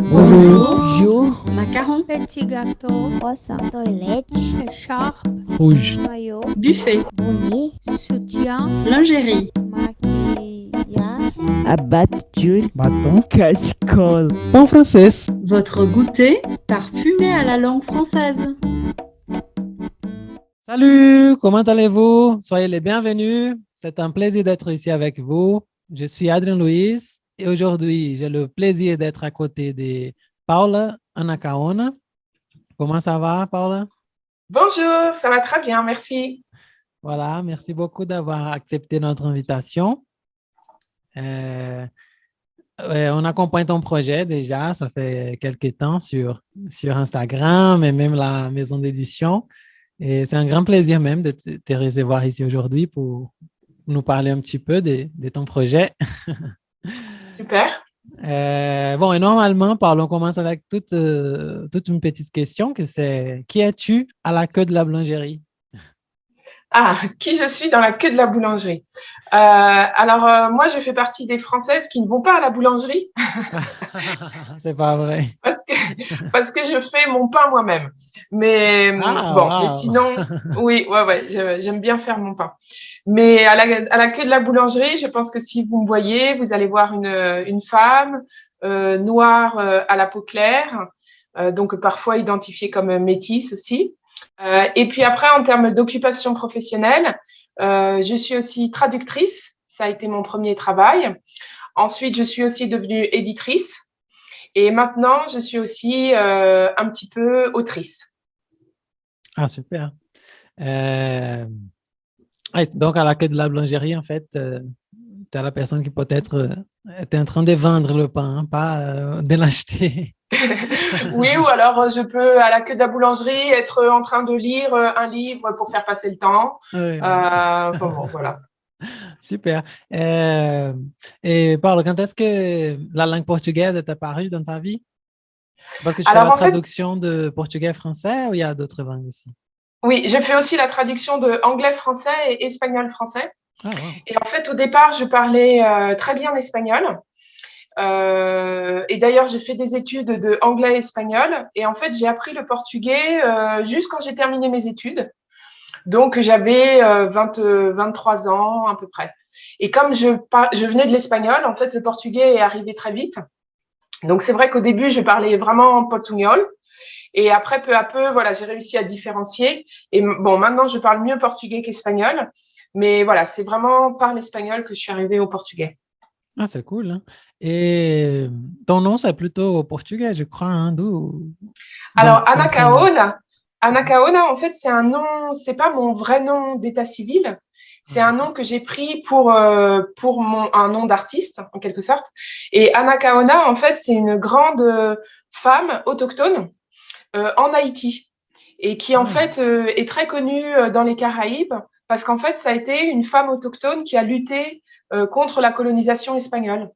Bonjour. Bonjour. Macaron, Petit gâteau, croissant, toilette, écharpe, Rouge. maillot, buffet, bonnet, soutien, lingerie, maquillage, Abatture. Bâton. Casserole. En français. votre goûter parfumé à la langue française. Salut, comment allez-vous? Soyez les bienvenus. C'est un plaisir d'être ici avec vous. Je suis Adrien Louis et aujourd'hui, j'ai le plaisir d'être à côté de Paula Anacaona. Comment ça va, Paula? Bonjour, ça va très bien, merci. Voilà, merci beaucoup d'avoir accepté notre invitation. On accompagne ton projet déjà, ça fait quelques temps sur Instagram et même la maison d'édition. Et c'est un grand plaisir même de te recevoir ici aujourd'hui pour nous parler un petit peu de ton projet. Super. Bon, et normalement, on commence avec toute une petite question que c'est qui es-tu à la queue de la boulangerie? Ah, qui je suis dans la queue de la boulangerie? Moi, je fais partie des Françaises qui ne vont pas à la boulangerie C'est pas vrai. parce que je fais mon pain moi-même. Mais Ah, bon, mais wow. sinon, oui, ouais, j'aime bien faire mon pain. Mais à la queue de la boulangerie, je pense que si vous me voyez, vous allez voir une femme noire à la peau claire, donc parfois identifiée comme métisse aussi. Et puis après, en termes d'occupation professionnelle, je suis aussi traductrice. Ça a été mon premier travail. Ensuite, je suis aussi devenue éditrice. Et maintenant, je suis aussi un petit peu autrice. Ah, super. Donc, à la queue de la boulangerie, en fait, tu as la personne qui peut-être était en train de vendre le pain, hein, pas de l'acheter. Oui, ou alors je peux, à la queue de la boulangerie, être en train de lire un livre pour faire passer le temps. Oui, Enfin bon, voilà. super. Et Paul, quand est-ce que la langue portugaise est apparue dans ta vie? Parce que tu fais Alors la en fait, traduction de portugais-français ou il y a d'autres langues aussi? oui, je fais aussi la traduction de anglais-français et espagnol-français. Ah, wow. Et en fait, au départ, je parlais très bien espagnol. Et d'ailleurs, j'ai fait des études de anglais-espagnol. Et en fait, j'ai appris le portugais juste quand j'ai terminé mes études. Donc, j'avais 23 ans à peu près. Et comme je venais de l'espagnol, en fait, le portugais est arrivé très vite. Donc, c'est vrai qu'au début, je parlais vraiment portugnol. Et après, peu à peu, voilà, j'ai réussi à différencier. Et bon, maintenant, je parle mieux portugais qu'espagnol. Mais voilà, c'est vraiment par l'espagnol que je suis arrivée au portugais. Ah, c'est cool, hein? Et ton nom, c'est plutôt au portugais, je crois, hein, d'où Alors, donc ton prénom. Ana Caona, en fait, c'est un nom, c'est pas mon vrai nom d'état civil. Ah, C'est un nom d'accord. que j'ai pris pour un nom d'artiste, en quelque sorte. Et Ana Caona, en fait, c'est une grande femme autochtone en Haïti et qui, en Ah, fait, est très connue dans les Caraïbes parce qu'en fait, ça a été une femme autochtone qui a lutté contre la colonisation espagnole.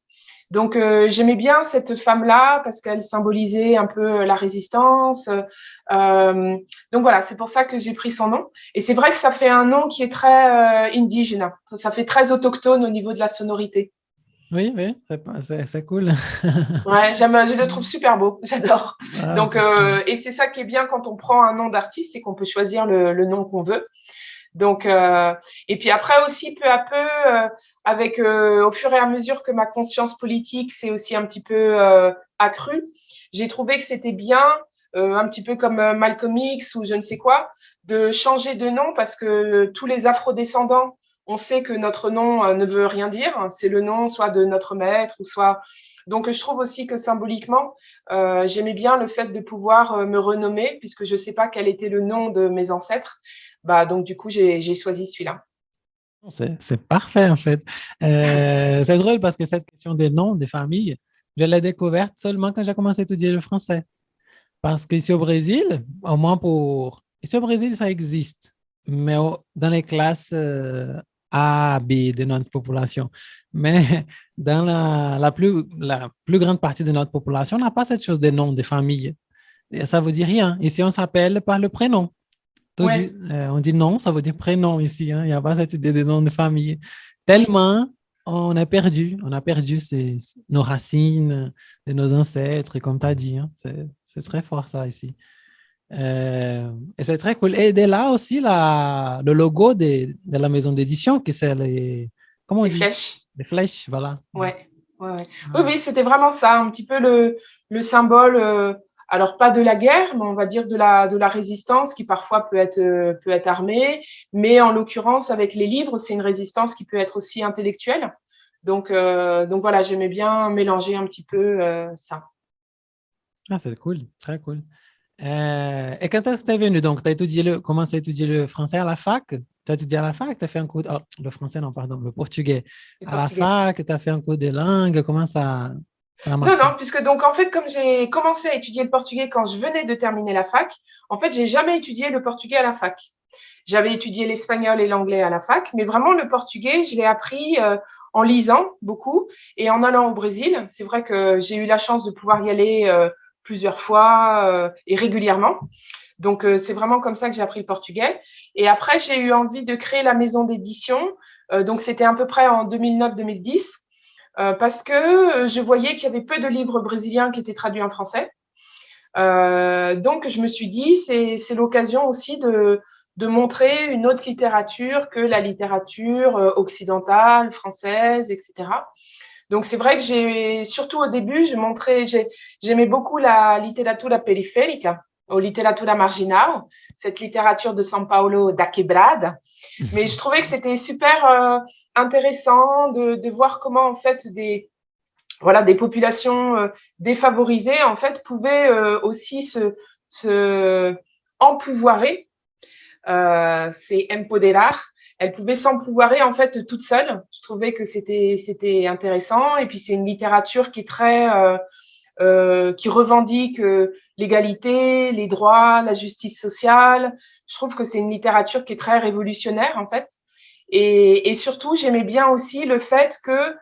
Donc, j'aimais bien cette femme-là parce qu'elle symbolisait un peu la résistance. Donc voilà, c'est pour ça que j'ai pris son nom. Et c'est vrai que ça fait un nom qui est très indigène. Ça fait très autochtone au niveau de la sonorité. oui, oui, c'est cool. Ouais, je le trouve super beau, j'adore. Ah, Donc, c'est cool. et c'est ça qui est bien quand on prend un nom d'artiste, c'est qu'on peut choisir le nom qu'on veut. Donc, et puis après aussi, peu à peu, au fur et à mesure que ma conscience politique s'est aussi un petit peu accrue, j'ai trouvé que c'était bien, un petit peu comme Malcolm X ou je ne sais quoi, de changer de nom parce que tous les afrodescendants, on sait que notre nom ne veut rien dire. C'est le nom soit de notre maître ou soit. Donc, je trouve aussi que symboliquement, j'aimais bien le fait de pouvoir me renommer puisque je ne sais pas quel était le nom de mes ancêtres. Bah, donc, du coup, j'ai choisi celui-là. C'est parfait, en fait. C'est drôle parce que cette question des noms des familles, je l'ai découverte seulement quand j'ai commencé à étudier le français. Parce qu'ici au Brésil, au moins Ici au Brésil, ça existe, mais dans les classes A, B de notre population. Mais dans la plus grande partie de notre population, on n'a pas cette chose de nom de famille. Et ça ne vous dit rien. Ici, on s'appelle par le prénom. Ouais, On dit non, ça veut dire prénom ici, hein. Il n'y a pas cette idée de nom de famille. Tellement on a perdu nos racines de nos ancêtres, comme tu as dit, hein. C'est très fort ça ici. Et c'est très cool. Et de là aussi, le logo de la maison d'édition, qui c'est comment on Les dit? flèches. Les flèches, voilà. Ouais, ouais, ouais. Ah, Oui, c'était vraiment ça, un petit peu le symbole, alors pas de la guerre, mais on va dire de la résistance qui parfois peut être armée, mais en l'occurrence, avec les livres, c'est une résistance qui peut être aussi intellectuelle. Donc voilà, j'aimais bien mélanger un petit peu ça. c'est cool, très cool. Et quand est-ce que tu es venu? Donc, tu as commencé à étudier le français à la fac? Tu as étudié à la fac? Tu as fait un cours le français, non, pardon, le portugais. Le À la portugais. fac, tu as fait un cours de langue. Comment ça a Non, marché? non, puisque donc en fait, comme j'ai commencé à étudier le portugais quand je venais de terminer la fac, en fait, j'ai jamais étudié le portugais à la fac. J'avais étudié l'espagnol et l'anglais à la fac, mais vraiment le portugais, je l'ai appris en lisant beaucoup et en allant au Brésil. C'est vrai que j'ai eu la chance de pouvoir y aller plusieurs fois et régulièrement. Donc, c'est vraiment comme ça que j'ai appris le portugais. Et après, j'ai eu envie de créer la maison d'édition. Donc, c'était à peu près en 2009-2010 parce que je voyais qu'il y avait peu de livres brésiliens qui étaient traduits en français. Donc, je me suis dit, c'est l'occasion aussi de montrer une autre littérature que la littérature occidentale, française, etc. Donc, c'est vrai que surtout au début, j'aimais beaucoup la literatura periférica, ou literatura marginal, cette littérature de São Paulo da Quebrada. Mais je trouvais que c'était super intéressant de voir comment, en fait, des populations défavorisées, en fait, pouvaient aussi se empouvoirer, c'est empoderar. Elle pouvait s'empouvoirer en fait toute seule. Je trouvais que c'était intéressant. Et puis c'est une littérature qui est qui revendique l'égalité, les droits, la justice sociale. Je trouve que c'est une littérature qui est très révolutionnaire en fait. Et surtout, j'aimais bien aussi le fait que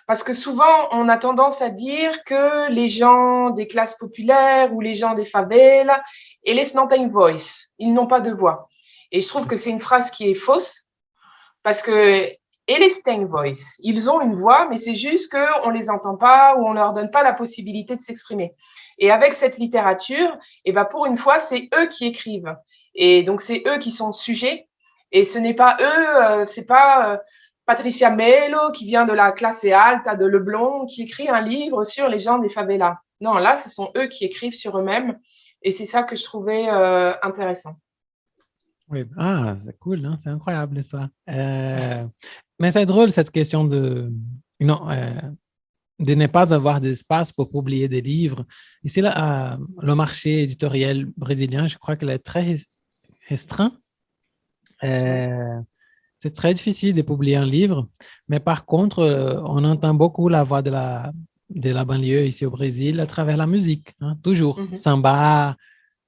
parce que souvent, on a tendance à dire que les gens des classes populaires ou les gens des favelas, eles não têm voz, ils n'ont pas de voix. Et je trouve que c'est une phrase qui est fausse parce que eles têm voz, ils ont une voix, mais c'est juste qu'on ne les entend pas ou on ne leur donne pas la possibilité de s'exprimer. Et avec cette littérature, eh ben pour une fois, c'est eux qui écrivent. Et donc, c'est eux qui sont sujets. Et ce n'est pas eux, c'est pas Patricia Melo qui vient de la classe alta de Leblon qui écrit un livre sur les gens des favelas. Non, là, ce sont eux qui écrivent sur eux-mêmes. Et c'est ça que je trouvais intéressant. Oui, c'est cool, hein? C'est incroyable ça. Mais c'est drôle cette question non, de ne pas avoir d'espace pour publier des livres. Ici, là, le marché éditorial brésilien, je crois qu'il est très restreint. C'est très difficile de publier un livre, mais par contre, on entend beaucoup la voix de la banlieue ici au Brésil à travers la musique, hein, toujours. Samba,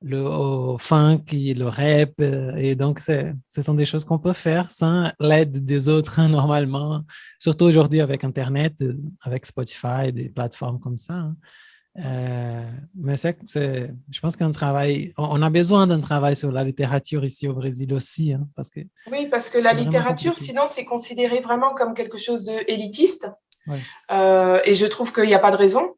le funk, le rap, et donc ce sont des choses qu'on peut faire sans l'aide des autres hein, normalement, surtout aujourd'hui avec Internet, avec Spotify, des plateformes comme ça. Hein. Mais je pense on a besoin d'un travail sur la littérature ici au Brésil aussi, hein, parce que oui, parce que la c'est vraiment littérature, compliqué. sinon, c'est considéré vraiment comme quelque chose d'élitiste. Ouais. Et je trouve qu'il n'y a pas de raison.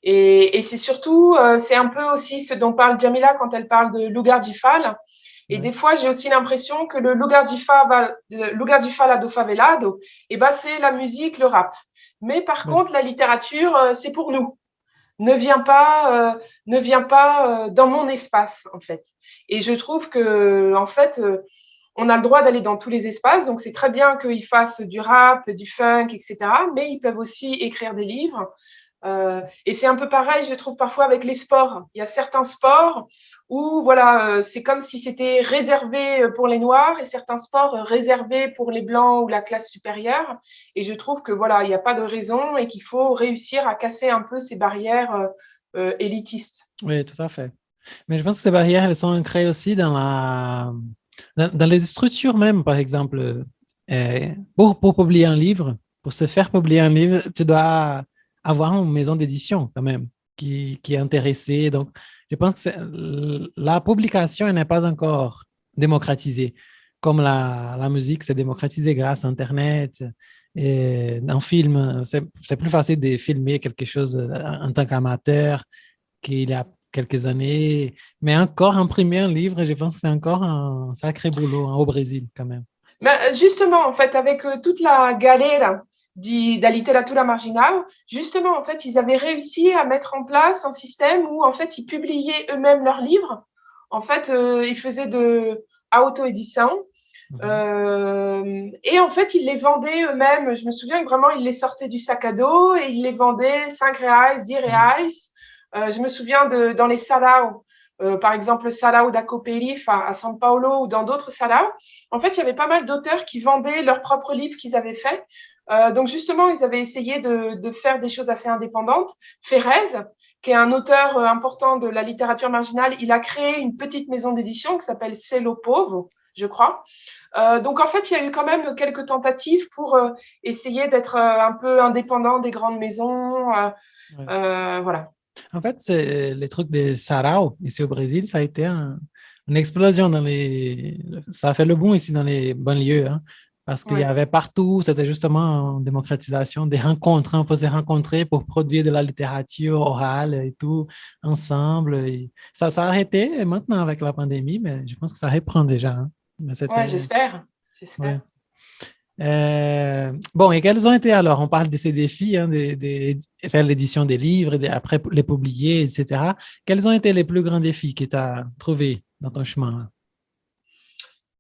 Et c'est surtout, c'est un peu aussi ce dont parle Jamila quand elle parle de lugar de fala. Et Ouais. des fois, j'ai aussi l'impression que le lugar de fala do favelado, eh ben, c'est la musique, le rap. Mais par Ouais. contre, la littérature, c'est pour nous. Ne viens pas dans mon espace, en fait. Et je trouve que, en fait, on a le droit d'aller dans tous les espaces, donc c'est très bien qu'ils fassent du rap, du funk, etc. Mais ils peuvent aussi écrire des livres. Et c'est un peu pareil, je trouve, parfois avec les sports. Il y a certains sports où, voilà, c'est comme si c'était réservé pour les Noirs et certains sports réservés pour les Blancs ou la classe supérieure. Et je trouve que, voilà, il n'y a pas de raison et qu'il faut réussir à casser un peu ces barrières élitistes. Oui, tout à fait. Mais je pense que ces barrières, elles sont ancrées aussi dans les structures même, par exemple. Pour publier un livre, pour se faire publier un livre, tu dois avoir une maison d'édition quand même qui est intéressée. Donc, je pense que la publication n'est pas encore démocratisée. Comme la musique s'est démocratisée grâce à Internet Et en film, c'est plus facile de filmer quelque chose en tant qu'amateur qu'il y a quelques années. Mais encore imprimer un livre, je pense que c'est encore un sacré boulot au Brésil quand même. Mais justement, en fait, avec toute la galère de la littérature marginale, justement, en fait, ils avaient réussi à mettre en place un système où, en fait, ils publiaient eux-mêmes leurs livres. En fait, ils faisaient de auto-édition. Et en fait, ils les vendaient eux-mêmes. Je me souviens que vraiment, ils les sortaient du sac à dos et ils les vendaient 5 reais, 10 reais. Je me souviens dans les sarau, par exemple, sarau da Coopérif à São Paulo ou dans d'autres sarau. En fait, il y avait pas mal d'auteurs qui vendaient leurs propres livres qu'ils avaient faits. Donc, justement, ils avaient essayé de faire des choses assez indépendantes. Ferrez, qui est un auteur important de la littérature marginale, il a créé une petite maison d'édition qui s'appelle Selo Povo, je crois. Donc, en fait, il y a eu quand même quelques tentatives pour essayer d'être un peu indépendant des grandes maisons. Voilà. En fait, c'est les trucs des sarau ici au Brésil, ça a été une explosion ça a fait le boom ici dans les banlieues, hein, parce qu'il y avait partout, c'était justement une démocratisation des rencontres, hein, on pouvait se rencontrer pour produire de la littérature orale et tout ensemble. Et ça a arrêté maintenant avec la pandémie, mais je pense que ça reprend déjà, hein. Mais Ouais, j'espère. Ouais. Bon, et quels ont été alors, on parle de ces défis, hein, faire l'édition des livres et après les publier, etc. Quels ont été les plus grands défis que tu as trouvés dans ton chemin?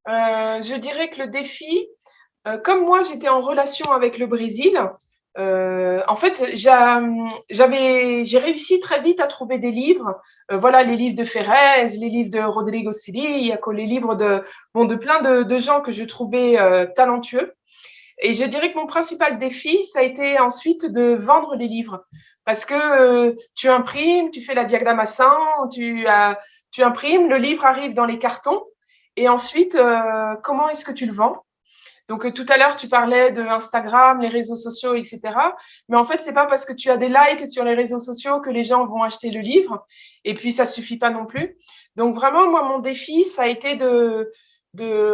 Je dirais que le défi, comme moi j'étais en relation avec le Brésil, en fait j'ai réussi très vite à trouver des livres. Voilà, les livres de Ferrez, les livres de Rodrigo Siri, les livres de plein de gens que je trouvais talentueux. Et je dirais que mon principal défi, ça a été ensuite de vendre les livres. Parce que tu imprimes, tu fais la diagrammation, tu imprimes, le livre arrive dans les cartons. Et ensuite, comment est-ce que tu le vends? Donc, tout à l'heure, tu parlais de Instagram, les réseaux sociaux, etc. Mais en fait, c'est pas parce que tu as des likes sur les réseaux sociaux que les gens vont acheter le livre. Et puis, ça suffit pas non plus. Donc, vraiment, moi, mon défi, ça a été de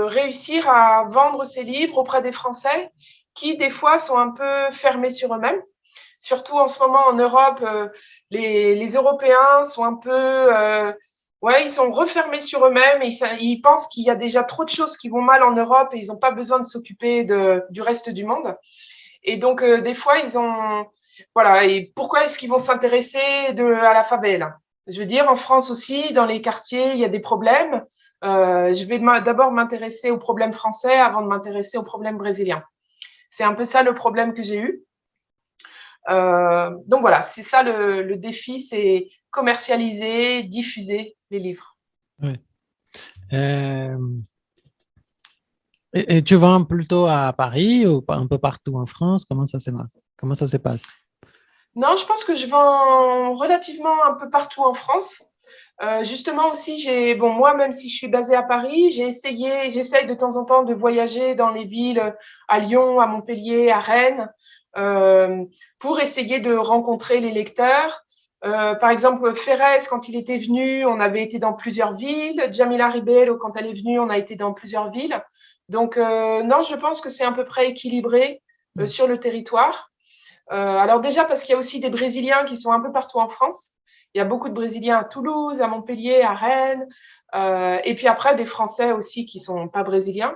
réussir à vendre ces livres auprès des Français qui, des fois, sont un peu fermés sur eux-mêmes. Surtout en ce moment en Europe, les Européens sont un peu, ils sont refermés sur eux-mêmes et ils pensent qu'il y a déjà trop de choses qui vont mal en Europe et ils n'ont pas besoin de s'occuper du reste du monde. Et donc, des fois, et pourquoi est-ce qu'ils vont s'intéresser à la favela? Je veux dire, en France aussi, dans les quartiers, il y a des problèmes. Je vais d'abord m'intéresser aux problèmes français avant de m'intéresser aux problèmes brésiliens. C'est un peu ça le problème que j'ai eu. Donc voilà, c'est ça le défi, c'est commercialiser, diffuser les livres. Oui. Et tu vends plutôt à Paris ou un peu partout en France? Comment ça se passe? Non, je pense que je vends relativement un peu partout en France. Justement aussi, moi, même si je suis basée à Paris, j'essaye de temps en temps de voyager dans les villes à Lyon, à Montpellier, à Rennes, pour essayer de rencontrer les lecteurs. Par exemple, Ferrez, quand il était venu, on avait été dans plusieurs villes. Jamila Ribeiro, quand elle est venue, on a été dans plusieurs villes. Donc, non, je pense que c'est à peu près équilibré sur le territoire. Alors déjà, parce qu'il y a aussi des Brésiliens qui sont un peu partout en France. Il y a beaucoup de Brésiliens à Toulouse, à Montpellier, à Rennes. Et puis après, des Français aussi qui ne sont pas brésiliens.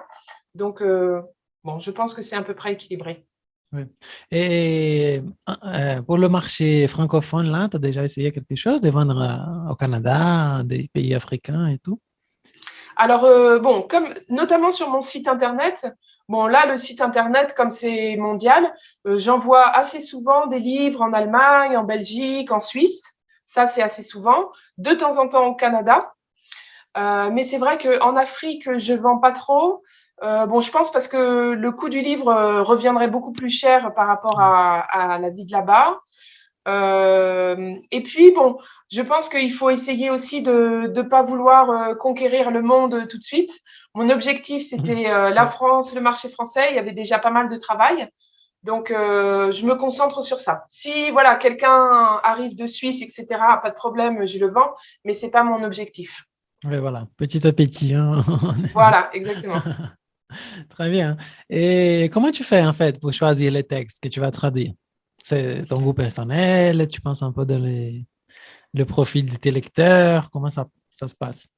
Donc, je pense que c'est à peu près équilibré. Oui. Et pour le marché francophone, là, tu as déjà essayé quelque chose de vendre au Canada, des pays africains et tout? Alors, comme notamment sur mon site internet, là, le site internet, comme c'est mondial, j'envoie assez souvent des livres en Allemagne, en Belgique, en Suisse. Ça, c'est assez souvent. De temps en temps au Canada. Mais c'est vrai qu'en Afrique, je ne vends pas trop. Je pense parce que le coût du livre reviendrait beaucoup plus cher par rapport à la vie de là-bas. Et puis, je pense qu'il faut essayer aussi de ne pas vouloir conquérir le monde tout de suite. Mon objectif, c'était la France, le marché français. Il y avait déjà pas mal de travail. Donc, je me concentre sur ça. Si voilà, quelqu'un arrive de Suisse, etc., pas de problème, je le vends, mais ce n'est pas mon objectif. Oui, voilà, petit à petit. Hein. Voilà, exactement. Très bien. Et comment tu fais en fait pour choisir les textes que tu vas traduire? C'est ton goût personnel? Tu penses un peu dans le profil de tes lecteurs? Comment ça se passe?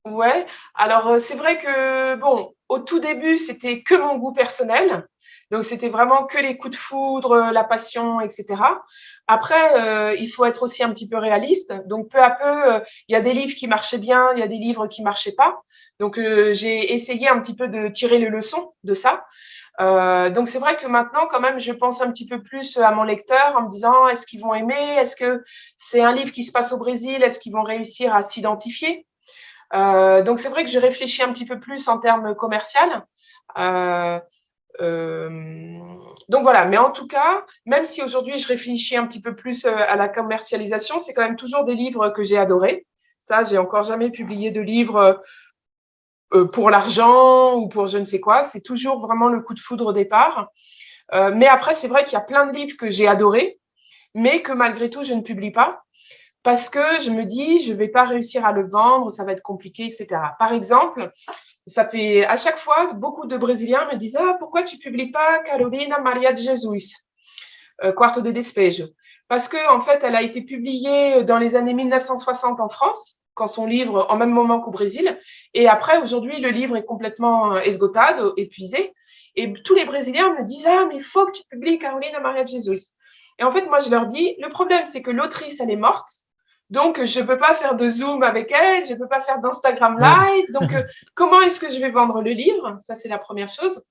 Ouais, alors c'est vrai que, bon, au tout début, c'était que mon goût personnel. Donc, c'était vraiment que les coups de foudre, la passion, etc. Après, il faut être aussi un petit peu réaliste. Donc, peu à peu, il y a des livres qui marchaient bien, il y a des livres qui marchaient pas. Donc, j'ai essayé un petit peu de tirer les leçons de ça. Donc, c'est vrai que maintenant, quand même, je pense un petit peu plus à mon lecteur en me disant, est-ce qu'ils vont aimer? Est-ce que c'est un livre qui se passe au Brésil? Est-ce qu'ils vont réussir à s'identifier? Donc, c'est vrai que je réfléchis un petit peu plus en termes commercial. Euh, euh, donc voilà, mais en tout cas, même si aujourd'hui je réfléchis un petit peu plus à la commercialisation, c'est quand même toujours des livres que j'ai adorés. Ça, j'ai encore jamais publié de livre pour l'argent ou pour je ne sais quoi. C'est toujours vraiment le coup de foudre au départ. Mais après, c'est vrai qu'il y a plein de livres que j'ai adorés, mais que malgré tout, je ne publie pas parce que je me dis, je ne vais pas réussir à le vendre, ça va être compliqué, etc. Par exemple, ça fait à chaque fois, beaucoup de Brésiliens me disent, ah, pourquoi tu publies pas Carolina Maria de Jesus, Quarto de Despejo? Parce que en fait, elle a été publiée dans les années 1960 en France, quand son livre, en même moment qu'au Brésil. Et après, aujourd'hui, le livre est complètement esgotado, épuisé. Et tous les Brésiliens me disent, ah, mais il faut que tu publies Carolina Maria de Jesus. Et en fait, moi, je leur dis, le problème, c'est que l'autrice, elle est morte. Donc, je ne peux pas faire de Zoom avec elle, je ne peux pas faire d'Instagram Ouais. Live. Donc, comment est-ce que je vais vendre le livre? Ça, c'est la première chose.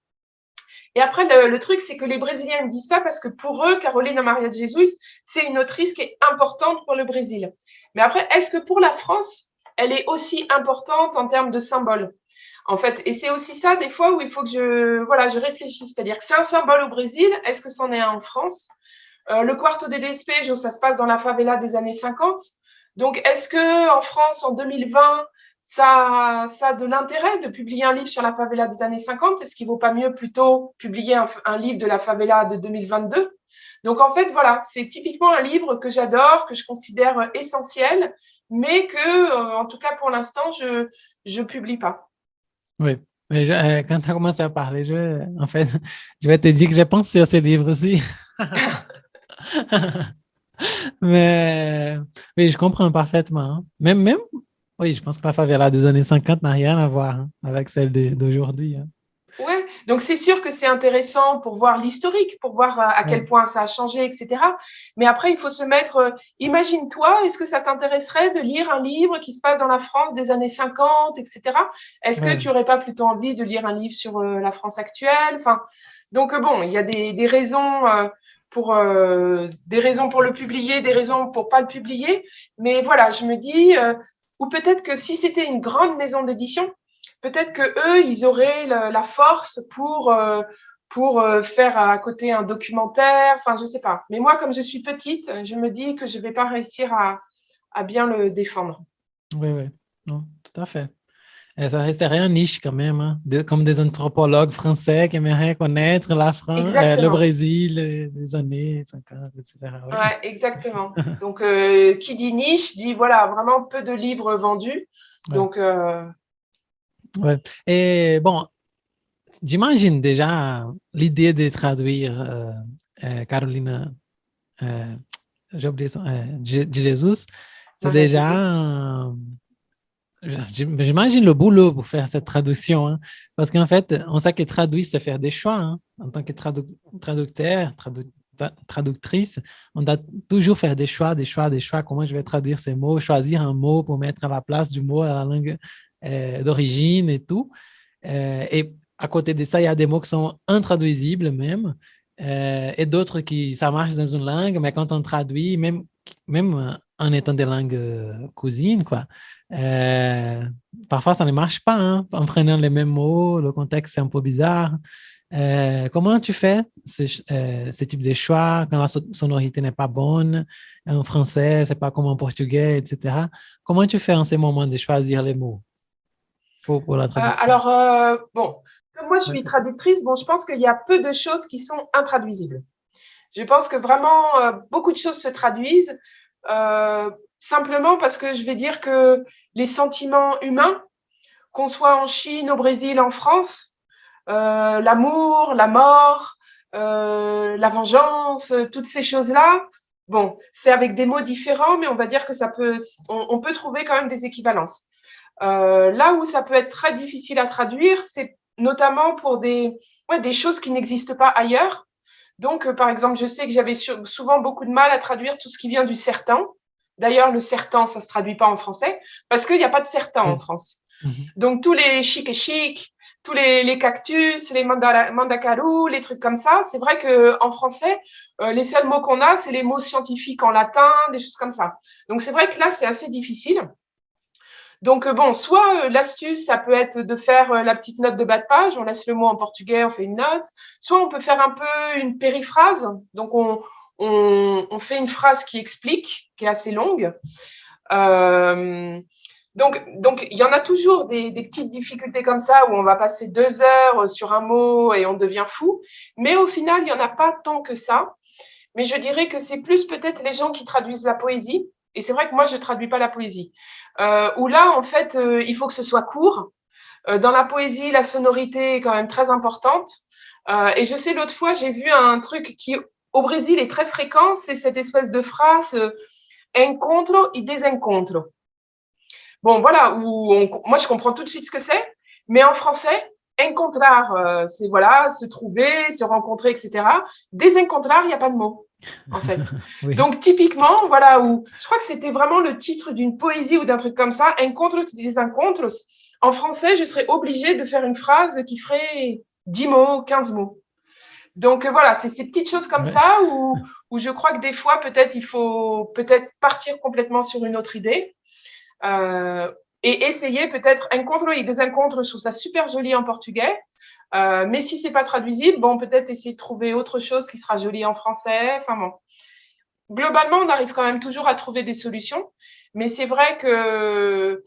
Et après, le truc, c'est que les Brésiliens me disent ça parce que pour eux, Carolina Maria de Jesus, c'est une autrice qui est importante pour le Brésil. Mais après, est-ce que pour la France, elle est aussi importante en termes de symbole? En fait, et c'est aussi ça, des fois, où il faut que je réfléchisse. C'est-à-dire que c'est un symbole au Brésil, est-ce que c'en est un en France? Le Quarto de Despejo, ça se passe dans la favela des années 50. Donc, est-ce que en France, en 2020, ça a de l'intérêt de publier un livre sur la favela des années 50? Est-ce qu'il ne vaut pas mieux plutôt publier un livre de la favela de 2022? Donc, en fait, voilà, c'est typiquement un livre que j'adore, que je considère essentiel, mais que, en tout cas, pour l'instant, je publie pas. Oui. Mais quand tu as commencé à parler, en fait, je vais te dire que j'ai pensé à ce livre aussi. Mais oui, je comprends parfaitement, hein. Même, oui, je pense que la favela des années 50 n'a rien à voir, hein, avec celle d'aujourd'hui, hein. Ouais, donc c'est sûr que c'est intéressant pour voir l'historique, pour voir à quel Ouais. point ça a changé, etc. Mais après, il faut se mettre, imagine-toi, est-ce que ça t'intéresserait de lire un livre qui se passe dans la France des années 50, etc. Est-ce que Ouais. tu n'aurais pas plutôt envie de lire un livre sur la France actuelle? Enfin, donc bon, il y a des raisons des raisons pour le publier, des raisons pour pas le publier. Mais voilà, je me dis, ou peut-être que si c'était une grande maison d'édition, peut-être que eux, ils auraient la force pour faire à côté un documentaire. Enfin, je sais pas. Mais moi, comme je suis petite, je me dis que je vais pas réussir à bien le défendre. Oui, oui. Non, tout à fait. Et ça resterait un niche quand même, hein, comme des anthropologues français qui aimeraient connaître la France, le Exactement. Brésil des années 50, etc. Oui. Ouais, exactement. Donc, qui dit niche dit voilà vraiment peu de livres vendus. Ouais. Donc, Ouais. Et bon, j'imagine déjà l'idée de traduire Carolina, euh, j'ai oublié son, de Jesus, c'est Maria déjà, Jesus. j'imagine le boulot pour faire cette traduction, hein. Parce qu'en fait, on sait que traduire, c'est faire des choix, hein. En tant que traducteur, traductrice, on doit toujours faire des choix, des choix, des choix. Comment je vais traduire ces mots, choisir un mot pour mettre à la place du mot à la langue d'origine et tout. Et à côté de ça, il y a des mots qui sont intraduisibles même, et d'autres qui, ça marche dans une langue, mais quand on traduit, même en étant des langues cousines, quoi, euh, parfois ça ne marche pas, hein, en prenant les mêmes mots, le contexte est un peu bizarre. Comment tu fais ce type de choix quand la sonorité n'est pas bonne en français, c'est pas comme en portugais, etc. Comment tu fais en ces moments de choisir les mots pour la traduction? Alors, bon, comme moi je Ouais, suis c'est ça. traductrice, bon, je pense qu'il y a peu de choses qui sont intraduisibles. Je pense que vraiment, beaucoup de choses se traduisent simplement parce que je vais dire que les sentiments humains, qu'on soit en Chine, au Brésil, en France, l'amour, la mort, la vengeance, toutes ces choses-là. Bon, c'est avec des mots différents, mais on va dire que on peut trouver quand même des équivalences. Là où ça peut être très difficile à traduire, c'est notamment pour des choses qui n'existent pas ailleurs. Donc, par exemple, je sais que j'avais souvent beaucoup de mal à traduire tout ce qui vient du sertan. D'ailleurs, le sertan, ça ne se traduit pas en français parce qu'il n'y a pas de sertan en France. Donc, tous les chic et chic, tous les cactus, les mandacarus, les trucs comme ça, c'est vrai qu'en français, les seuls mots qu'on a, c'est les mots scientifiques en latin, des choses comme ça. Donc, c'est vrai que là, c'est assez difficile. Donc, bon, soit l'astuce, ça peut être de faire la petite note de bas de page, on laisse le mot en portugais, on fait une note. Soit on peut faire un peu une périphrase, donc on fait une phrase qui explique, qui est assez longue. Donc, il y en a toujours des petites difficultés comme ça où on va passer 2 heures sur un mot et on devient fou. Mais au final, il n'y en a pas tant que ça. Mais je dirais que c'est plus peut-être les gens qui traduisent la poésie. Et c'est vrai que moi, je ne traduis pas la poésie. Où là, en fait, il faut que ce soit court. Dans la poésie, la sonorité est quand même très importante. Et je sais, l'autre fois, j'ai vu un truc qui, au Brésil, est très fréquent. C'est cette espèce de phrase encontro et desencontro. Bon, voilà, moi, je comprends tout de suite ce que c'est. Mais en français, encontrar, c'est voilà, se trouver, se rencontrer, etc. Desencontrar, il n'y a pas de mot, en fait. Oui. Donc, typiquement, voilà, je crois que c'était vraiment le titre d'une poésie ou d'un truc comme ça, encontros y desencontros. En français, je serais obligée de faire une phrase qui ferait 10 mots, 15 mots. Donc, voilà, c'est ces petites choses comme ça où je crois que des fois, peut-être, il faut peut-être partir complètement sur une autre idée. Et essayer peut-être encontro et desencontro, je trouve ça super joli en portugais. Mais si c'est pas traduisible, bon, peut-être essayer de trouver autre chose qui sera joli en français. Enfin bon. Globalement, on arrive quand même toujours à trouver des solutions. Mais c'est vrai que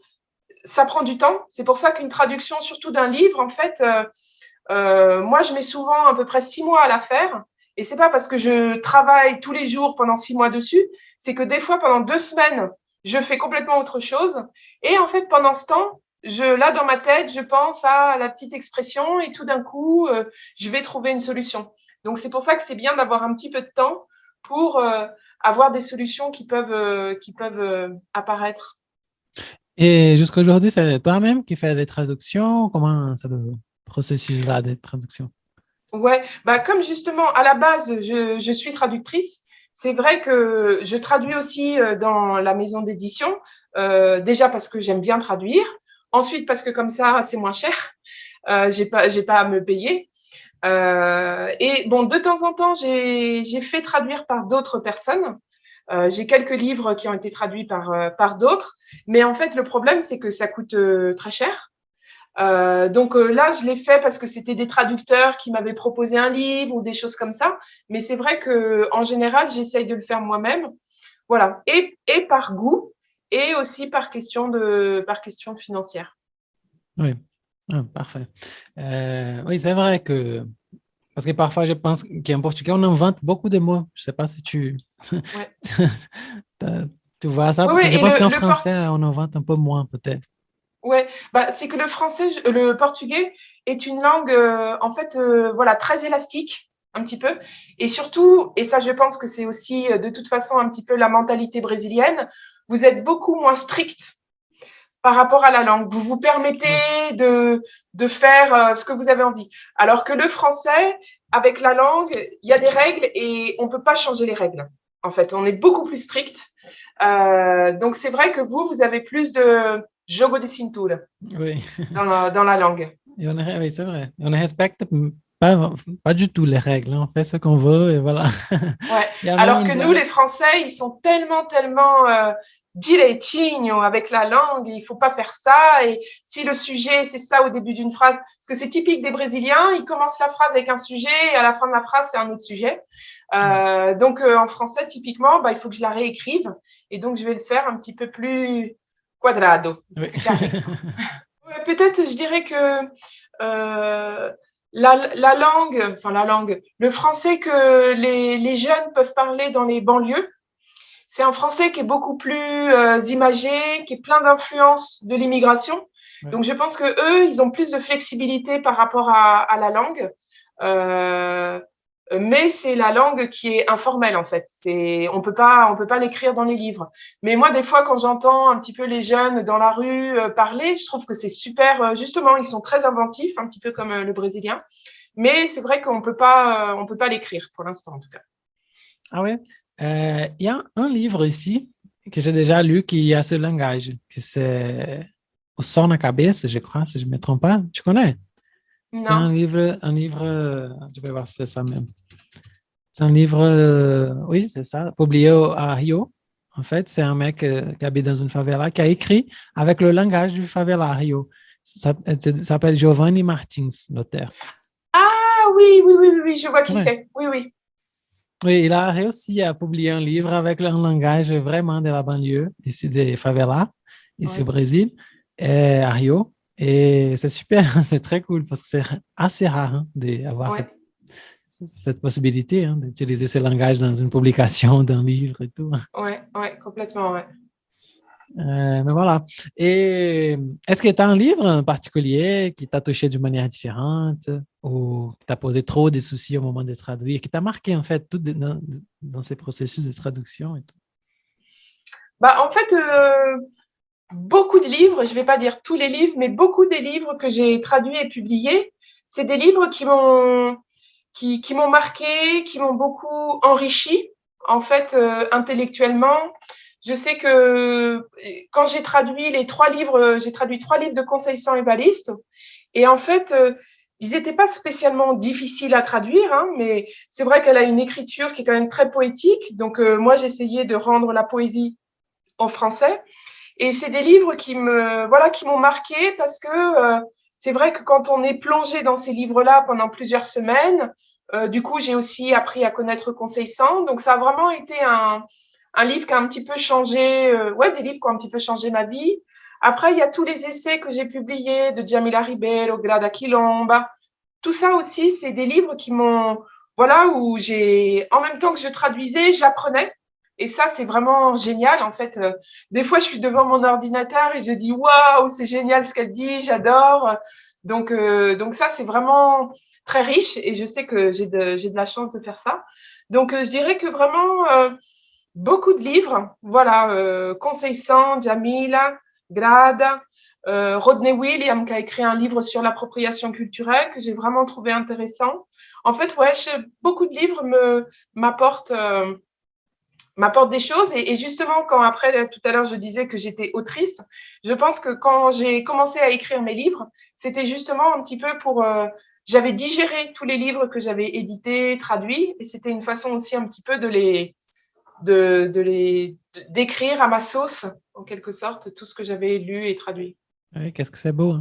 ça prend du temps. C'est pour ça qu'une traduction, surtout d'un livre, en fait, moi, je mets souvent à peu près 6 mois à la faire. Et c'est pas parce que je travaille tous les jours pendant 6 mois dessus, c'est que des fois, pendant 2 semaines, je fais complètement autre chose. Et en fait, pendant ce temps, là, dans ma tête, je pense à la petite expression et tout d'un coup, je vais trouver une solution. Donc, c'est pour ça que c'est bien d'avoir un petit peu de temps pour avoir des solutions qui peuvent apparaître. Et jusqu'à aujourd'hui, c'est toi-même qui fais les traductions? Comment c'est le processus-là des traductions? Ouais, bah comme justement, à la base, je suis traductrice, c'est vrai que je traduis aussi dans la maison d'édition, déjà parce que j'aime bien traduire, ensuite parce que comme ça, c'est moins cher, j'ai pas à me payer. Et bon, de temps en temps, j'ai fait traduire par d'autres personnes. J'ai quelques livres qui ont été traduits par d'autres, mais en fait, le problème, c'est que ça coûte très cher. Donc là, je l'ai fait parce que c'était des traducteurs qui m'avaient proposé un livre ou des choses comme ça. Mais c'est vrai qu'en général, j'essaye de le faire moi-même. Voilà. Et par goût et aussi par question financière. Oui, ah, parfait. Oui, c'est vrai que, parce que parfois je pense qu'en portugais, on invente beaucoup de mots. Je ne sais pas si tu, Ouais. tu vois ça. Oui, Je et pense qu'en français, on invente un peu moins peut-être. Ouais, bah, c'est que le portugais est une langue, en fait, voilà, très élastique, un petit peu. Et surtout, et ça, je pense que c'est aussi, de toute façon, un petit peu la mentalité brésilienne, vous êtes beaucoup moins strict par rapport à la langue. Vous vous permettez de faire ce que vous avez envie. Alors que le français, avec la langue, il y a des règles et on ne peut pas changer les règles. En fait, on est beaucoup plus strict. Donc, c'est vrai que vous avez plus de jogo de cintura Oui, dans la langue. oui, c'est vrai. On ne respecte pas du tout les règles. On fait ce qu'on veut et voilà. Ouais. Il y a Alors même que une nous, les Français, ils sont tellement direitinho avec la langue, il faut pas faire ça. Et si le sujet, c'est ça au début d'une phrase, parce que c'est typique des Brésiliens, ils commencent la phrase avec un sujet et à la fin de la phrase, c'est un autre sujet. Donc, en français, typiquement, bah, il faut que je la réécrive. Et donc, je vais le faire un petit peu plus quadrado. Oui. Carré. Ouais, peut-être, je dirais que la langue, le français que les jeunes peuvent parler dans les banlieues, c'est un français qui est beaucoup plus imagé, qui est plein d'influences de l'immigration. Ouais. Donc, je pense que eux, ils ont plus de flexibilité par rapport à la langue. Mais c'est la langue qui est informelle, en fait. On peut pas l'écrire dans les livres. Mais moi, des fois, quand j'entends un petit peu les jeunes dans la rue parler, je trouve que c'est super. Justement, ils sont très inventifs, un petit peu comme le brésilien. Mais c'est vrai qu'on peut pas l'écrire pour l'instant, en tout cas. Ah ouais. Il y a un livre ici que j'ai déjà lu qui a ce langage, que c'est O Sol na Cabeça, je crois, si je ne me trompe pas. Tu connais? C'est Non. un livre, je vais voir si c'est ça même. C'est un livre, oui, c'est ça, publié à Rio. En fait, c'est un mec qui habite dans une favela qui a écrit avec le langage du favela à Rio. Ça s'appelle Giovanni Martins, l'auteur. Ah oui, oui, oui, oui, oui, je vois qui Ouais. c'est. Oui, oui. Oui, il a réussi à publier un livre avec un langage vraiment de la banlieue, ici des favelas, ici Ouais. au Brésil, et à Rio. Et c'est super, c'est très cool parce que c'est assez rare hein, d'avoir Ouais. cette possibilité hein, d'utiliser ce langage dans une publication d'un livre et tout. Ouais, ouais, complètement, ouais. Mais voilà. Et est-ce que tu as un livre en particulier qui t'a touché d'une manière différente ou qui t'a posé trop de soucis au moment de traduire, qui t'a marqué en fait tout dans ces processus de traduction et tout? Bah, en fait, beaucoup de livres, je vais pas dire tous les livres, mais beaucoup des livres que j'ai traduits et publiés, c'est des livres qui m'ont marqué, qui m'ont beaucoup enrichi, en fait, intellectuellement. Je sais que quand j'ai traduit j'ai traduit 3 livres de Conseil sans Évariste. Et en fait, ils n'étaient pas spécialement difficiles à traduire, hein, mais c'est vrai qu'elle a une écriture qui est quand même très poétique. Donc, moi, j'essayais de rendre la poésie en français. Et c'est des livres qui m'ont marqué parce que c'est vrai que quand on est plongé dans ces livres-là pendant plusieurs semaines, du coup, j'ai aussi appris à connaître Conseil 100. Donc, ça a vraiment été un livre qui a un petit peu changé, des livres qui ont un petit peu changé ma vie. Après, il y a tous les essais que j'ai publiés de Jamila Ribeiro, Grada Quilomba. Tout ça aussi, c'est des livres où en même temps que je traduisais, j'apprenais. Et ça, c'est vraiment génial. En fait, des fois, je suis devant mon ordinateur et je dis waouh, c'est génial ce qu'elle dit, j'adore. Donc ça, c'est vraiment très riche et je sais que j'ai de la chance de faire ça. Donc, je dirais que vraiment beaucoup de livres. Voilà, Conseil 100, Jamila, Grada, Rodney Williams qui a écrit un livre sur l'appropriation culturelle que j'ai vraiment trouvé intéressant. En fait, beaucoup de livres m'apportent des choses. Et justement, quand après, tout à l'heure, je disais que j'étais autrice, je pense que quand j'ai commencé à écrire mes livres, c'était justement un petit peu j'avais digéré tous les livres que j'avais édités, traduits, et c'était une façon aussi un petit peu d'écrire à ma sauce, en quelque sorte, tout ce que j'avais lu et traduit. Oui, qu'est-ce que c'est beau.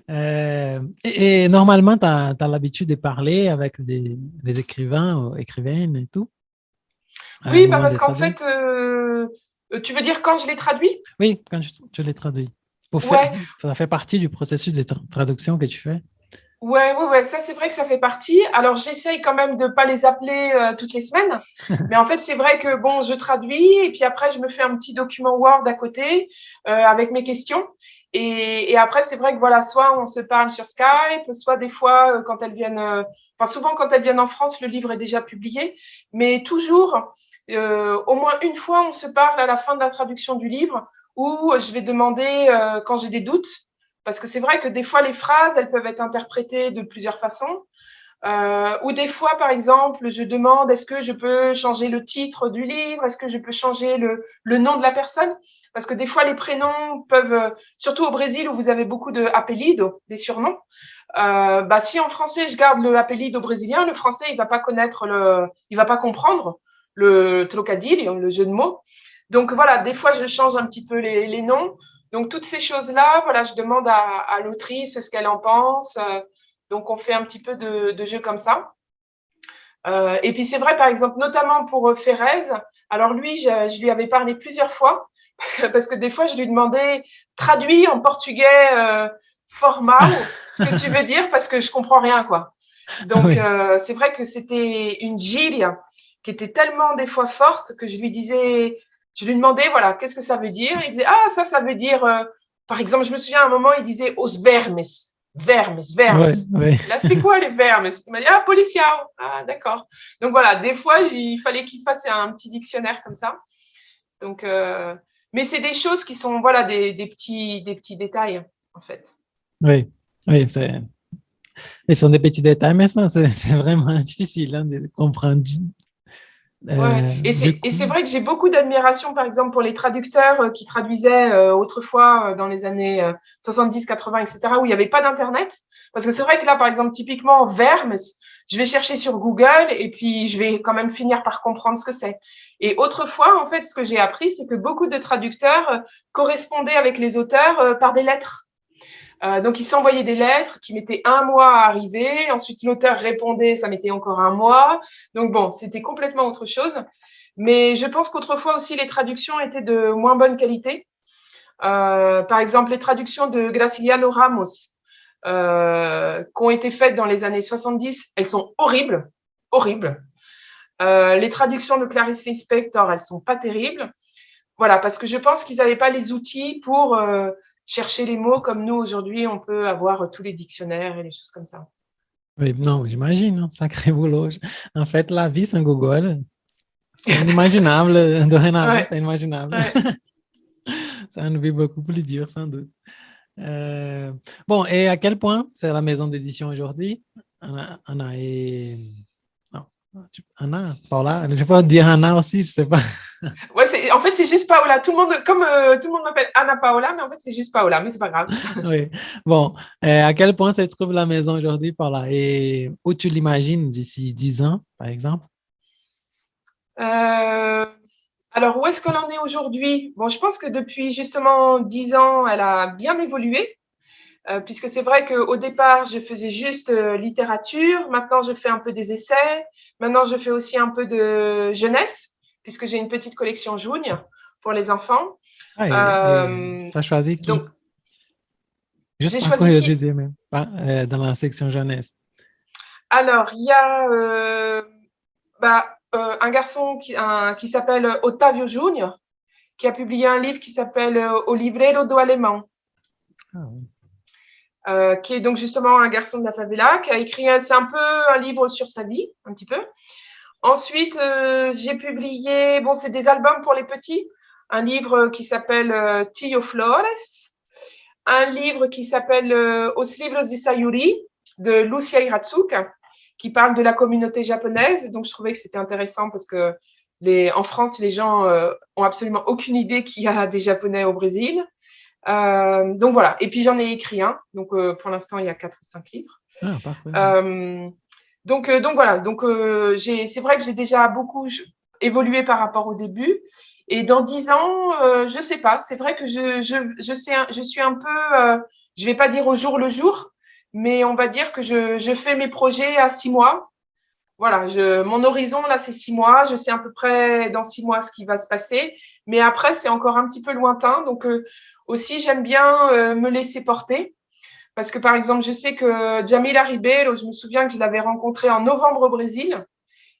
Hein? Et normalement, tu as l'habitude de parler avec des écrivains ou écrivaines et tout? Oui, parce qu'en fait, tu veux dire quand je les traduis? Oui, quand tu les traduis. Ouais. Ça fait partie du processus de traduction que tu fais. Ouais, ça c'est vrai que ça fait partie. Alors j'essaye quand même de pas les appeler toutes les semaines, mais en fait c'est vrai que bon, je traduis et puis après je me fais un petit document Word à côté avec mes questions. Et après c'est vrai que voilà, soit on se parle sur Skype, soit des fois quand elles viennent, souvent quand elles viennent en France, le livre est déjà publié, mais toujours au moins une fois on se parle à la fin de la traduction du livre où je vais demander quand j'ai des doutes. Parce que c'est vrai que des fois, les phrases, elles peuvent être interprétées de plusieurs façons. Ou des fois, par exemple, je demande est-ce que je peux changer le titre du livre? Est-ce que je peux changer le nom de la personne? Parce que des fois, les prénoms peuvent, surtout au Brésil où vous avez beaucoup de apelido, des surnoms. Si en français, je garde le apelido brésilien, le français, il va pas comprendre le trocadilho, le jeu de mots. Donc voilà, des fois, je change un petit peu les noms. Donc, toutes ces choses-là, voilà, je demande à l'autrice ce qu'elle en pense. Donc, on fait un petit peu de jeu comme ça. Et puis, c'est vrai, par exemple, notamment pour Ferrez. Alors, lui, je lui avais parlé plusieurs fois parce que des fois, je lui demandais traduit en portugais formal ce que tu veux dire parce que je comprends rien, quoi. Donc, Oui. c'est vrai que c'était une gíria qui était tellement des fois forte que je lui demandais, voilà, qu'est-ce que ça veut dire? Il disait, ah, ça veut dire par exemple, je me souviens à un moment, il disait os vermes, vermes, vermes. Ouais, ouais. Là, c'est quoi les vermes? Il m'a dit, ah, policiao. Ah, d'accord. Donc voilà, des fois, il fallait qu'il fasse un petit dictionnaire comme ça. Donc, mais c'est des choses qui sont, voilà, des petits détails, en fait. Oui, oui, ce sont des petits détails, mais ça, c'est vraiment difficile hein, de comprendre. Ouais. Et Du c'est coup, vrai que j'ai beaucoup d'admiration, par exemple, pour les traducteurs qui traduisaient autrefois dans les années 70, 80, etc., où il n'y avait pas d'Internet. Parce que c'est vrai que là, par exemple, typiquement, vermes, je vais chercher sur Google et puis je vais quand même finir par comprendre ce que c'est. Et autrefois, en fait, ce que j'ai appris, c'est que beaucoup de traducteurs correspondaient avec les auteurs par des lettres. Donc, ils s'envoyaient des lettres qui mettaient un mois à arriver. Ensuite, l'auteur répondait, ça mettait encore un mois. Donc, bon, c'était complètement autre chose. Mais je pense qu'autrefois aussi, les traductions étaient de moins bonne qualité. Par exemple, les traductions de Graciliano Ramos, qui ont été faites dans les années 70, elles sont horribles, horribles. Les traductions de Clarice Lispector, elles sont pas terribles. Voilà, parce que je pense qu'ils n'avaient pas les outils pour chercher les mots comme nous aujourd'hui, on peut avoir tous les dictionnaires et les choses comme ça. oui, non, j'imagine, hein, sacré boulot. En fait, la vie sans Google, c'est inimaginable. Dorénavant, Ouais, c'est inimaginable. ouais. C'est une vie beaucoup plus dure, sans doute. Bon, et à quel point c'est la maison d'édition aujourd'hui? Anna et... Non, Anna, Paula, je peux dire Anna aussi, je sais pas. Ouais, en fait, c'est juste Paola. Tout le monde, comme tout le monde m'appelle Anna Paola, mais en fait, c'est juste Paola, mais c'est pas grave. Oui. Bon, à quel point se trouve la maison aujourd'hui, Paula? Et où tu l'imagines d'ici 10 ans, par exemple? Euh, alors, où est-ce qu'on en est aujourd'hui? Bon, je pense que depuis justement 10 ans, elle a bien évolué, puisque c'est vrai qu'au départ, je faisais juste littérature. Maintenant, je fais un peu des essais. Maintenant, je fais aussi un peu de jeunesse, puisque j'ai une petite collection Jougne pour les enfants. Ah, et Euh, tu as choisi donc, qui? Juste j'ai par choisi qui? curiosité même, dans la section jeunesse. Alors, il y a un garçon qui s'appelle Otavio Junior, qui a publié un livre qui s'appelle O Livreiro do Alemão, Ah, oui. qui est donc justement un garçon de la favela, qui a écrit, c'est un peu un livre sur sa vie, un petit peu. Ensuite, j'ai publié, bon, c'est des albums pour les petits, un livre qui s'appelle Tio Flores, un livre qui s'appelle Os Livros de Sayuri, de Lucia Iratsuka, qui parle de la communauté japonaise. Donc, je trouvais que c'était intéressant parce que en France, les gens ont absolument aucune idée qu'il y a des Japonais au Brésil. Donc, voilà. Et puis, j'en ai écrit un. Donc, pour l'instant, il y a 4 ou 5 livres. Ah, parfait. Donc, voilà. Donc, c'est vrai que j'ai déjà beaucoup évolué par rapport au début. Et dans 10 ans, je sais pas. C'est vrai que je suis un peu, je vais pas dire au jour le jour, mais on va dire que je fais mes projets à 6 mois. Voilà, mon horizon, là, c'est 6 mois. Je sais à peu près dans 6 mois ce qui va se passer. Mais après, c'est encore un petit peu lointain. Donc, aussi, j'aime bien me laisser porter. Parce que, par exemple, je sais que Jamila Ribeiro, je me souviens que je l'avais rencontrée en novembre au Brésil.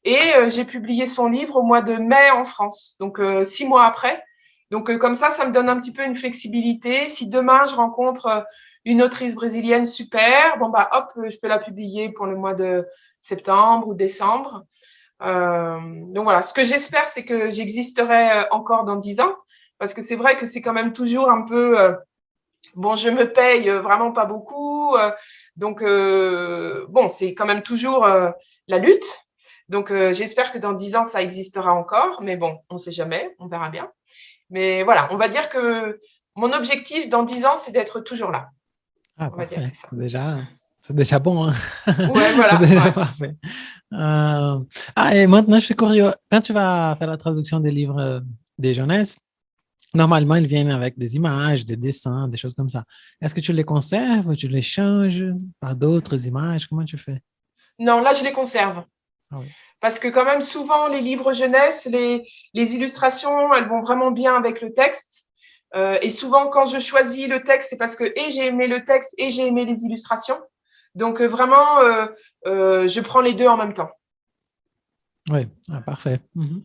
Et j'ai publié son livre au mois de mai en France, donc 6 mois après. Donc, comme ça me donne un petit peu une flexibilité. Si demain, je rencontre une autrice brésilienne super, bon, bah, hop, je peux la publier pour le mois de septembre ou décembre. Donc, voilà. Ce que j'espère, c'est que j'existerai encore dans 10 ans. Parce que c'est vrai que c'est quand même toujours un peu... bon, je me paye vraiment pas beaucoup. Donc, bon, c'est quand même toujours la lutte. Donc, j'espère que dans 10 ans, ça existera encore. Mais bon, on ne sait jamais, on verra bien. Mais voilà, on va dire que mon objectif dans 10 ans, c'est d'être toujours là. Ah, On va dire que parfait. c'est ça. C'est déjà bon, hein? Ouais, C'est voilà. déjà Ouais. parfait. Et maintenant, je suis curieux. Quand tu vas faire la traduction des livres des jeunesse, normalement, ils viennent avec des images, des dessins, des choses comme ça. Est-ce que tu les conserves ou tu les changes par d'autres images? Comment tu fais? Non, là, je les conserve. Ah oui. Parce que quand même, souvent, les livres jeunesse, les illustrations, elles vont vraiment bien avec le texte. Et souvent, quand je choisis le texte, c'est parce que et j'ai aimé le texte et j'ai aimé les illustrations. Donc, vraiment, je prends les deux en même temps. Oui, ah, parfait. Mhm.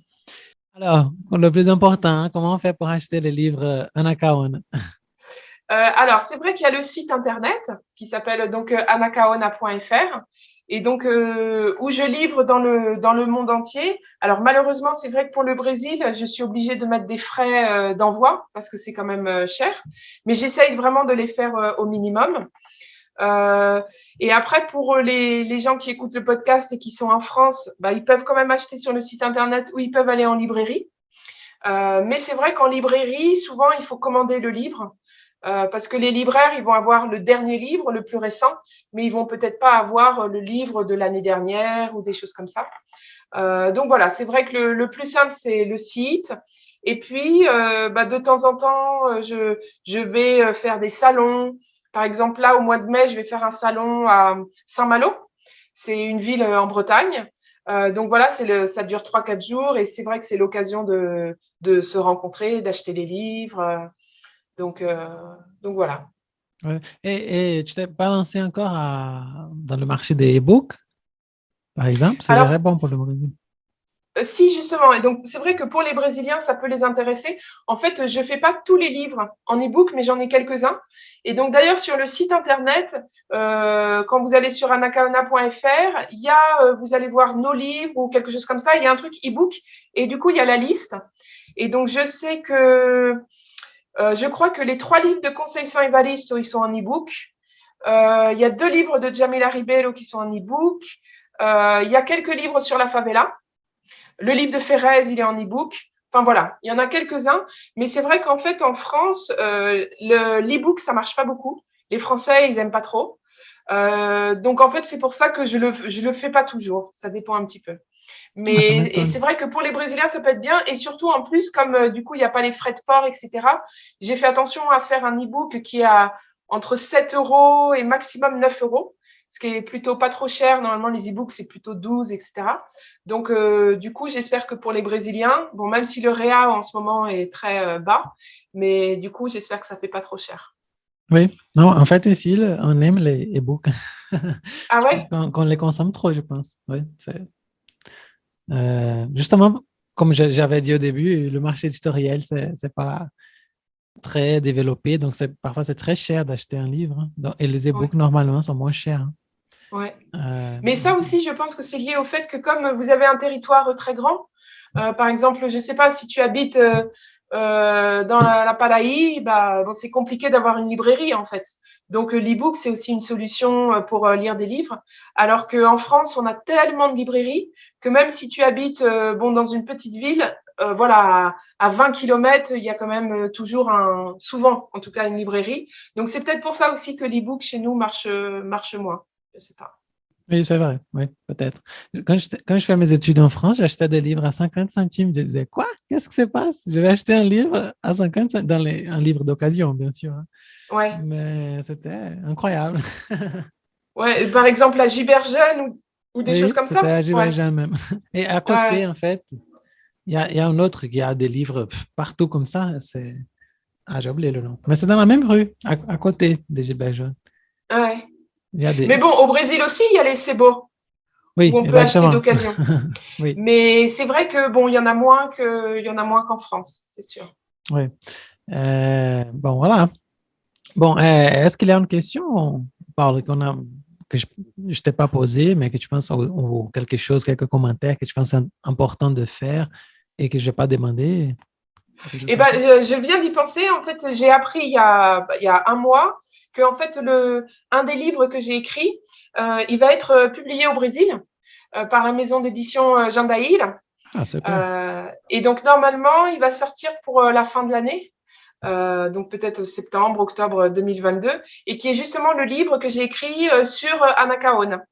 Alors, le plus important, hein, comment on fait pour acheter les livres Anakaon? Alors, c'est vrai qu'il y a le site internet qui s'appelle donc anacaona.fr et donc où je livre dans le monde entier. Alors, malheureusement, c'est vrai que pour le Brésil, je suis obligée de mettre des frais d'envoi parce que c'est quand même cher, mais j'essaye vraiment de les faire au minimum. Et après, pour les gens qui écoutent le podcast et qui sont en France, bah, ils peuvent quand même acheter sur le site internet ou ils peuvent aller en librairie. Mais c'est vrai qu'en librairie, souvent, il faut commander le livre. Parce que les libraires, ils vont avoir le dernier livre, le plus récent, mais ils vont peut-être pas avoir le livre de l'année dernière ou des choses comme ça. Donc voilà, c'est vrai que le plus simple, c'est le site. Et puis, de temps en temps, je vais faire des salons. Par exemple, là, au mois de mai, je vais faire un salon à Saint-Malo. C'est une ville en Bretagne. Donc voilà, ça dure 3-4 jours et c'est vrai que c'est l'occasion de se rencontrer, d'acheter les livres. Donc voilà. Ouais. Et tu t'es pas lancé encore dans le marché des e-books, par exemple? Ce Alors, serait bon pour le Brésil. si justement, et donc c'est vrai que pour les Brésiliens, ça peut les intéresser. En fait, je fais pas tous les livres en e-book, mais j'en ai quelques-uns. Et donc d'ailleurs, sur le site internet, quand vous allez sur anacaona.fr, il y a, vous allez voir nos livres ou quelque chose comme ça. Il y a un truc e-book et du coup, il y a la liste. Et donc, je sais que je crois que les 3 livres de Conceição Evaristo, ils sont en e-book. Il y a 2 livres de Jamila Ribeiro qui sont en e-book. Il y a quelques livres sur la favela. Le livre de Ferrez, il est en e-book. Enfin voilà, il y en a quelques-uns. Mais c'est vrai qu'en fait, en France, l'e-book, ça marche pas beaucoup. Les Français, ils aiment pas trop. Donc en fait, c'est pour ça que je le fais pas toujours. Ça dépend un petit peu. Ah, ça Et m'étonne. c'est vrai que pour les Brésiliens, ça peut être bien. Et surtout, en plus, comme du coup, il n'y a pas les frais de port, etc., j'ai fait attention à faire un e-book qui est entre 7 euros et maximum 9 euros, ce qui est plutôt pas trop cher. Normalement, les e-books, c'est plutôt 12, etc. Donc, du coup, j'espère que pour les Brésiliens, bon, même si le réa en ce moment est très bas, mais du coup, j'espère que ça fait pas trop cher. Oui, non, en fait, ici, on aime les e-books. Ah Je pense ouais? qu'on les consomme trop, je pense. Oui, justement, comme j'avais dit au début, le marché éditorial, c'est pas très développé, donc parfois c'est très cher d'acheter un livre, hein. Et les Ouais. e-books, normalement, sont moins chers, hein. Ouais. Mais ça Du coup, aussi, je pense que c'est lié au fait que comme vous avez un territoire très grand, par exemple, je ne sais pas si tu habites dans la Paraïbe, bah, bon, c'est compliqué d'avoir une librairie en fait. Donc l'e-book, c'est aussi une solution pour lire des livres. Alors qu'en France, on a tellement de librairies que même si tu habites bon, dans une petite ville, voilà, à 20 km, il y a quand même toujours souvent en tout cas, une librairie. Donc c'est peut-être pour ça aussi que l'e-book chez nous marche moins. Je sais pas. oui, c'est vrai, oui, peut-être. Quand je fais mes études en France, j'achetais des livres à 50 centimes. Je disais, quoi? Qu'est-ce qui se passe? Je vais acheter un livre à 50 centimes, un livre d'occasion, bien sûr, hein. Ouais. Mais c'était incroyable. Ouais, par exemple, la Giberjeune ou des choses Oui, comme c'était ça? à Ouais. Gibraltar même. Et à Ouais. côté, en fait, il y a un autre qui a des livres partout comme ça. Ah, j'ai oublié le nom. Mais c'est dans la même rue, à côté des Gilbert Jaune. Ouais. Il y a Mais des... bon, au Brésil aussi, il y a les Sebo où Oui, on peut acheter exactement. d'occasion. Oui, Mais c'est vrai que bon, il y en a moins qu'en France, c'est sûr. oui. Bon, voilà. Bon, est-ce qu'il y a une question que je ne t'ai pas posée, mais que tu penses, ou quelque chose, quelques commentaires que tu penses important de faire et que je n'ai pas demandé? Quelque chose Et comme ben, ça? je viens d'y penser. En fait, j'ai appris il y a un mois que en fait un des livres que j'ai écrit, il va être publié au Brésil par la maison d'édition Jandaír. Ah, super. Et donc normalement, il va sortir pour la fin de l'année. Donc peut-être septembre, octobre 2022, et qui est justement le livre que j'ai écrit sur Anacaona.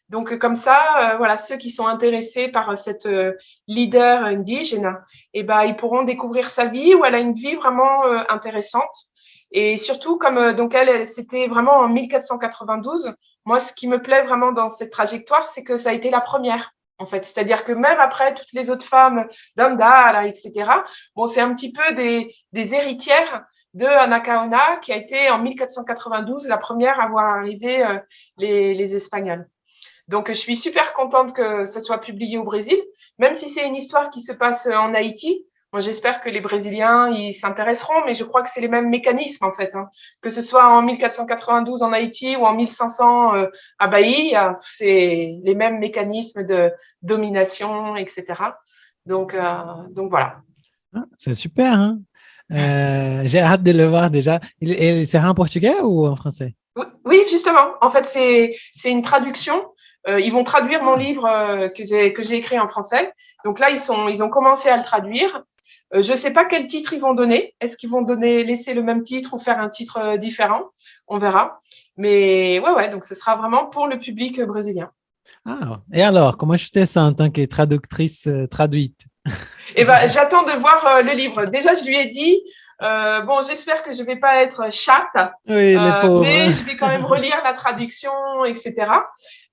Donc comme ça, voilà, ceux qui sont intéressés par cette leader indigène, eh ben, ils pourront découvrir sa vie, où elle a une vie vraiment intéressante. Et surtout, comme donc c'était vraiment en 1492. Moi, ce qui me plaît vraiment dans cette trajectoire, c'est que ça a été la première, en fait. C'est-à-dire que même après toutes les autres femmes, Dandara, etc., bon, c'est un petit peu des héritières de Anacaona, qui a été en 1492 la première à voir arriver les Espagnols. Donc, je suis super contente que ça soit publié au Brésil, même si c'est une histoire qui se passe en Haïti. Moi, j'espère que les Brésiliens, ils s'intéresseront, mais je crois que c'est les mêmes mécanismes, en fait, hein. Que ce soit en 1492 en Haïti ou en 1500 à Bahia, c'est les mêmes mécanismes de domination, etc. Donc voilà. Ah, c'est super, hein? J'ai hâte de le voir déjà. Il sera en portugais ou en français? Oui, justement. En fait, c'est une traduction. Ils vont traduire mon livre que j'ai écrit en français. Donc là, ils ont commencé à le traduire. Je ne sais pas quel titre ils vont donner. Est-ce qu'ils vont laisser le même titre ou faire un titre différent? On verra. Mais ouais, donc ce sera vraiment pour le public brésilien. Ah, et alors, comment je te sens en tant que traductrice traduite? Eh ben, j'attends de voir le livre. Déjà, je lui ai dit, bon, j'espère que je vais pas être chatte, Oui, les pauvres. mais je vais quand même relire la traduction, etc.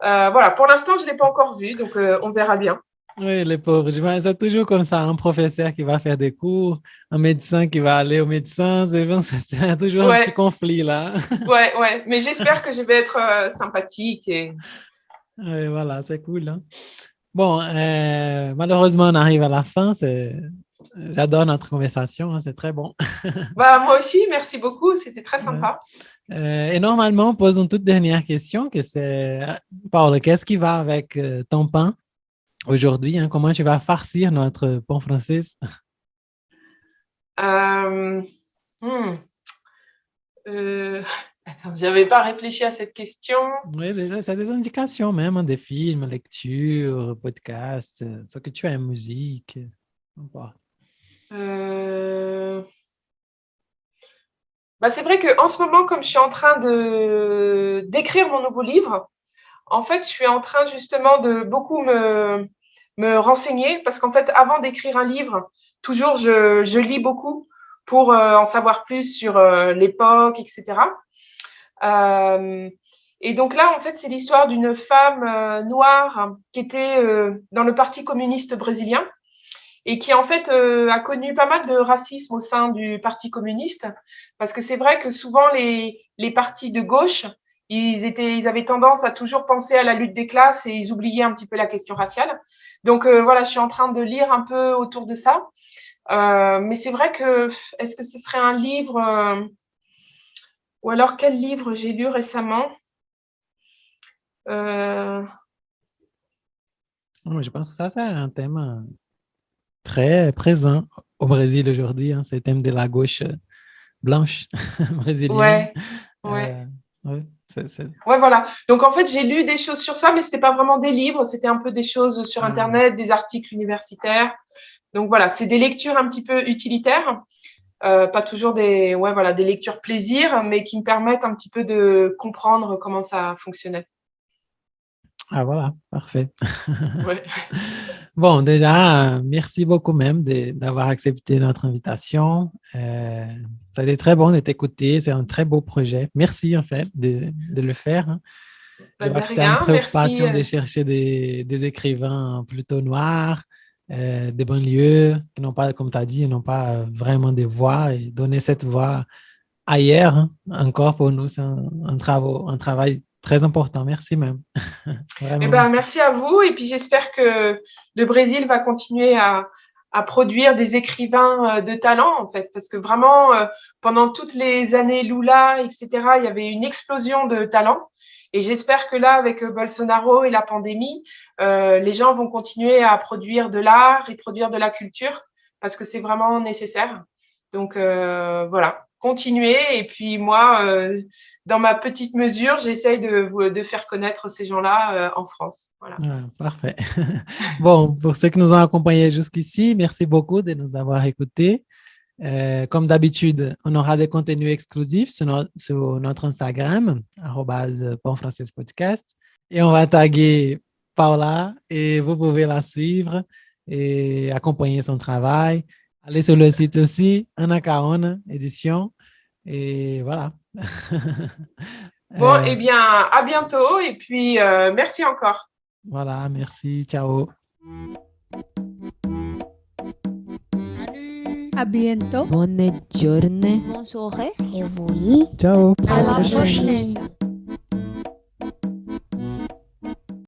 Voilà, pour l'instant, je l'ai pas encore vu, donc on verra bien. Oui, les pauvres. C'est toujours comme ça, un professeur qui va faire des cours, un médecin qui va aller au médecin. C'est toujours un petit conflit là. Ouais, mais j'espère que je vais être sympathique. Oui, voilà, c'est cool, hein? Bon, malheureusement, on arrive à la fin. J'adore notre conversation, hein, c'est très bon. Bah, moi aussi, merci beaucoup, c'était très sympa. Et normalement, on pose une toute dernière question, que c'est, Paul, qu'est-ce qui va avec ton pain aujourd'hui, hein? Comment tu vas farcir notre pain français? Attends, j'avais pas réfléchi à cette question. Oui, c'est des indications même, hein, des films, lectures, podcasts, ce que tu aimes, musique. Bah, c'est vrai qu'en ce moment, comme je suis en train d'écrire mon nouveau livre, en fait, je suis en train justement de beaucoup me renseigner parce qu'en fait, avant d'écrire un livre, toujours je lis beaucoup pour en savoir plus sur l'époque, etc. Et donc là, en fait, c'est l'histoire d'une femme noire qui était dans le Parti communiste brésilien et qui, en fait, a connu pas mal de racisme au sein du Parti communiste parce que c'est vrai que souvent, les partis de gauche, ils avaient tendance à toujours penser à la lutte des classes et ils oubliaient un petit peu la question raciale. Donc voilà, je suis en train de lire un peu autour de ça. Mais c'est vrai que, est-ce que ce serait un livre ou alors quel livre j'ai lu récemment? Je pense que ça, c'est un thème très présent au Brésil aujourd'hui, hein, c'est le thème de la gauche blanche brésilienne. Ouais, Ouais, voilà. Donc, en fait, j'ai lu des choses sur ça, mais ce n'était pas vraiment des livres, c'était un peu des choses sur Internet, des articles universitaires. Donc, voilà, c'est des lectures un petit peu utilitaires, pas toujours des lectures plaisir, mais qui me permettent un petit peu de comprendre comment ça fonctionnait. Ah, voilà, parfait. Ouais. Bon, déjà, merci beaucoup même d'avoir accepté notre invitation. Ça a été très bon de t'écouter. C'est un très beau projet. Merci, en fait, de le faire, hein. Je vois que tu as une préoccupation de chercher des écrivains plutôt noirs, des banlieues qui n'ont pas, comme tu as dit, n'ont pas vraiment de voix et donner cette voix ailleurs, hein, encore pour nous, c'est un travail très important. Merci même. Eh ben, merci à vous. Et puis, j'espère que le Brésil va continuer à produire des écrivains de talent, en fait, parce que vraiment, pendant toutes les années Lula, etc., il y avait une explosion de talent. Et j'espère que là, avec Bolsonaro et la pandémie, les gens vont continuer à produire de l'art et produire de la culture, parce que c'est vraiment nécessaire. Donc, voilà, continuez. Et puis, moi, dans ma petite mesure, j'essaye de faire connaître ces gens-là en France. Voilà. Ah, parfait. Bon, pour ceux qui nous ont accompagnés jusqu'ici, merci beaucoup de nous avoir écoutés. Comme d'habitude, on aura des contenus exclusifs sur notre Instagram, @ponfrancespodcast. Et on va taguer Paula et vous pouvez la suivre et accompagner son travail. Allez sur le site aussi, Anacaona Édition. Et voilà. Bon, eh bien, à bientôt et puis merci encore. Voilà, merci, ciao. Salut. À bientôt. Bonne journée. Bonne soirée. Et oui. Ciao. À la prochaine.